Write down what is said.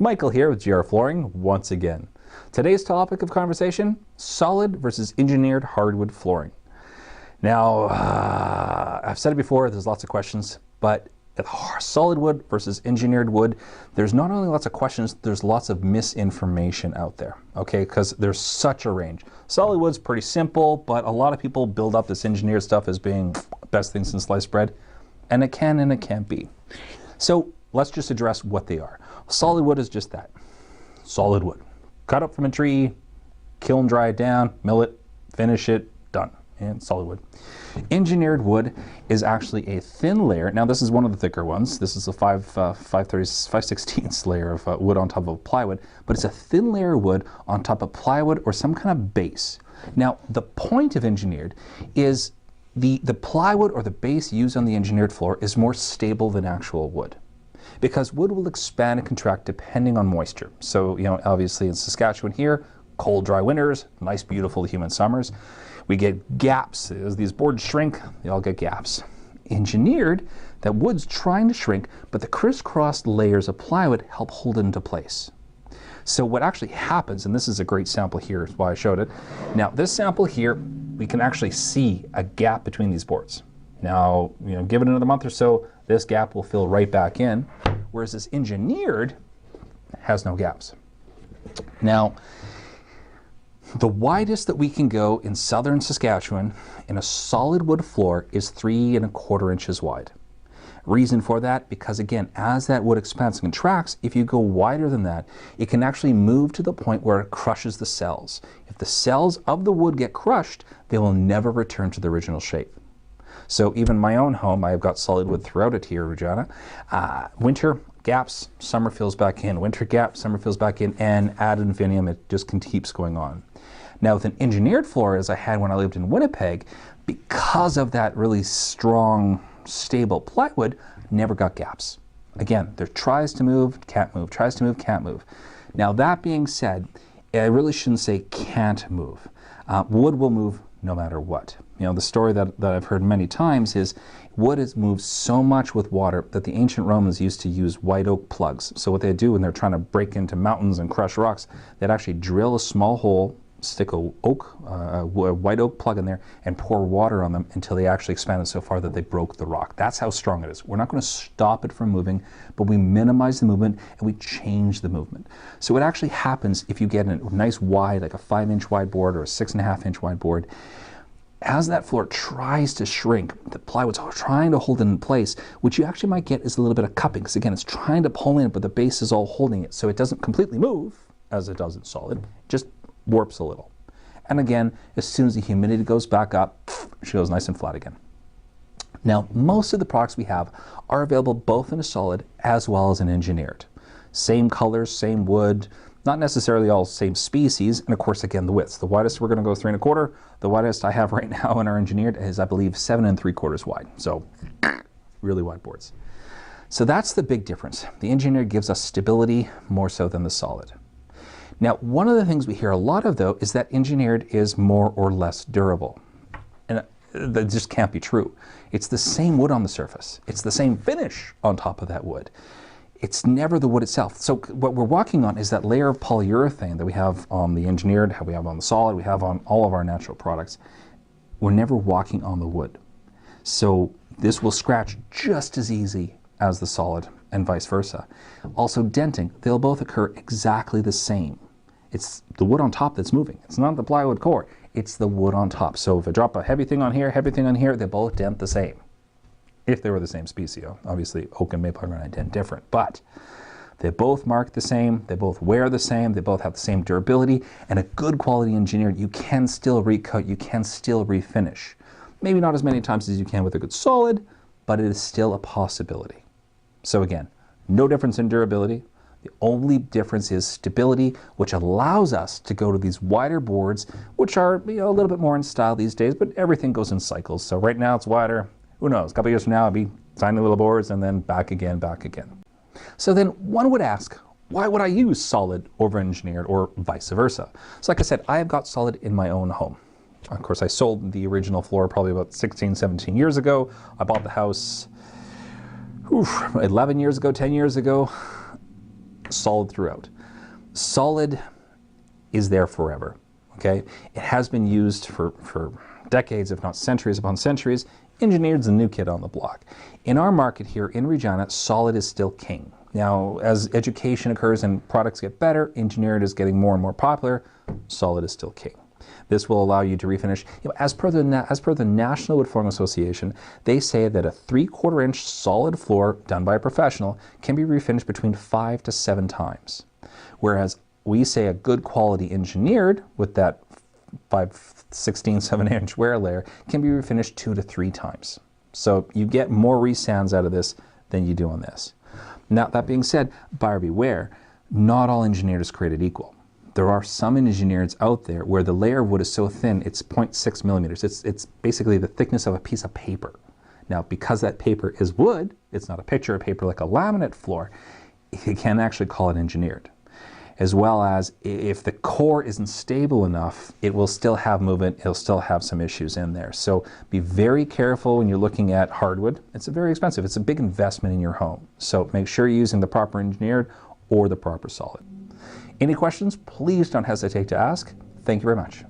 Michael here with GR Flooring once again. Today's topic of conversation, solid versus engineered hardwood flooring. Now, I've said it before, there's lots of questions, but solid wood versus engineered wood, there's not only lots of questions, there's lots of misinformation out there, okay? Because there's such a range. Solid wood's pretty simple, but a lot of people build up this engineered stuff as being the best thing since sliced bread, and it can and it can't be. So let's just address what they are. Solid wood is just that, solid wood. Cut up from a tree, kiln dry it down, mill it, finish it, done, and solid wood. Engineered wood is actually a thin layer. Now this is one of the thicker ones. This is a 5/16 layer of wood on top of plywood, but it's a thin layer of wood on top of plywood or some kind of base. Now the point of engineered is the plywood or the base used on the engineered floor is more stable than actual wood, because wood will expand and contract depending on moisture. So, you know, obviously in Saskatchewan here, cold, dry winters, nice, beautiful, humid summers. We get gaps. As these boards shrink, they all get gaps. Engineered, that wood's trying to shrink, but the crisscrossed layers of plywood help hold it into place. So what actually happens, and this is a great sample here, is why I showed it. Now, this sample here, we can actually see a gap between these boards. Now, you know, give it another month or so, this gap will fill right back in, whereas this engineered has no gaps. Now, the widest that we can go in southern Saskatchewan in a solid wood floor is 3 1/4 inches wide. Reason for that, because again, as that wood expands and contracts, if you go wider than that, it can actually move to the point where it crushes the cells. If the cells of the wood get crushed, they will never return to the original shape. So even my own home, I've got solid wood throughout it here, Regina. Winter gaps, summer fills back in. Winter gap, summer fills back in, and ad infinitum, it just keeps going on. Now with an engineered floor, as I had when I lived in Winnipeg, because of that really strong, stable plywood, never got gaps. Again, there tries to move, can't move, tries to move, can't move. Now that being said, I really shouldn't say can't move. Wood will move no matter what. You know, the story that I've heard many times is wood has moved so much with water that the ancient Romans used to use white oak plugs. So what they do when they're trying to break into mountains and crush rocks, they'd actually drill a small hole, stick a white oak plug in there, and pour water on them until they actually expanded so far that they broke the rock. That's how strong it is. We're not going to stop it from moving, but we minimize the movement and we change the movement. So what actually happens if you get a nice wide, like a 5-inch wide board or a 6.5-inch wide board, as that floor tries to shrink, the plywood's trying to hold it in place, what you actually might get is a little bit of cupping, because again, it's trying to pull in, but the base is all holding it, so it doesn't completely move, as it does in solid, just warps a little. And again, as soon as the humidity goes back up, she goes nice and flat again. Now, most of the products we have are available both in a solid as well as an engineered. Same colors, same wood, not necessarily all same species, and of course, again, the widths. The widest we're going to go 3 1/4. The widest I have right now in our engineered is, I believe, 7 3/4 wide. So, really wide boards. So that's the big difference. The engineered gives us stability more so than the solid. Now, one of the things we hear a lot of, though, is that engineered is more or less durable. And that just can't be true. It's the same wood on the surface. It's the same finish on top of that wood. It's never the wood itself. So what we're walking on is that layer of polyurethane that we have on the engineered, we have on the solid, we have on all of our natural products. We're never walking on the wood. So this will scratch just as easy as the solid and vice versa. Also denting, they'll both occur exactly the same. It's the wood on top that's moving. It's not the plywood core, it's the wood on top. So if I drop a heavy thing on here, they both dent the same. If they were the same species. Obviously oak and maple are going to dent different, but they both mark the same, they both wear the same, they both have the same durability, and a good quality engineered, you can still recoat, you can still refinish. Maybe not as many times as you can with a good solid, but it is still a possibility. So again, no difference in durability. The only difference is stability, which allows us to go to these wider boards, which are, you know, a little bit more in style these days, but everything goes in cycles. So right now it's wider. Who knows? A couple years from now, it'll be tiny little boards and then back again, back again. So then one would ask, why would I use solid over engineered or vice versa? So like I said, I have got solid in my own home. Of course, I sold the original floor probably about 16, 17 years ago. I bought the house 11 years ago, 10 years ago. solid throughout. Solid is there forever, okay? It has been used for decades, if not centuries upon centuries. Engineered's a new kid on the block. In our market here in Regina, solid is still king. Now, as education occurs and products get better, engineered is getting more and more popular. Solid is still king. This will allow you to refinish. As per the National Wood Flooring Association, they say that a 3/4 inch solid floor done by a professional can be refinished between 5 to 7 times. Whereas we say a good quality engineered with that 5/16, 7-inch wear layer can be refinished 2 to 3 times. So you get more resands out of this than you do on this. Now, that being said, buyer beware, not all engineered is created equal. There are some engineereds out there where the layer of wood is so thin, it's 0.6 millimeters. It's basically the thickness of a piece of paper. Now, because that paper is wood, it's not a picture of paper like a laminate floor, you can actually call it engineered. As well as if the core isn't stable enough, it will still have movement, it'll still have some issues in there. So be very careful when you're looking at hardwood. It's very expensive. It's a big investment in your home. So make sure you're using the proper engineered or the proper solid. Any questions, please don't hesitate to ask. Thank you very much.